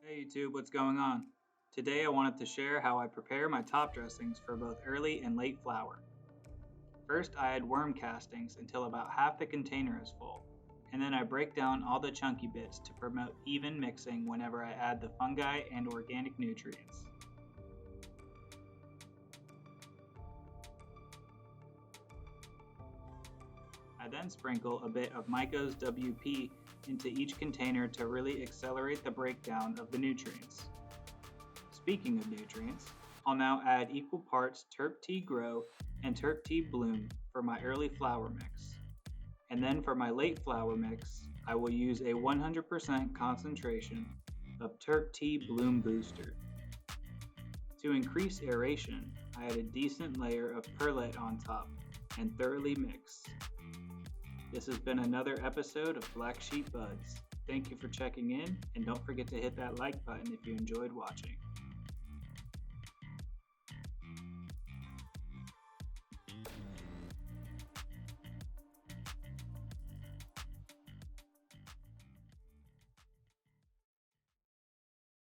Hey YouTube, what's going on? Today I wanted to share how I prepare my top dressings for both early and late flower. First I add worm castings until about half the container is full, and then I break down all the chunky bits to promote even mixing whenever I add the fungi and organic nutrients. I then sprinkle a bit of Myco's WP into each container to really accelerate the breakdown of the nutrients. Speaking of nutrients, I'll now add equal parts Terp Tea Grow and Terp Tea Bloom for my early flower mix. And then for my late flower mix, I will use a 100% concentration of Terp Tea Bloom Booster. To increase aeration, I add a decent layer of perlite on top and thoroughly mix. This has been another episode of Black Sheep Buds. Thank you for checking in, and don't forget to hit that like button if you enjoyed watching.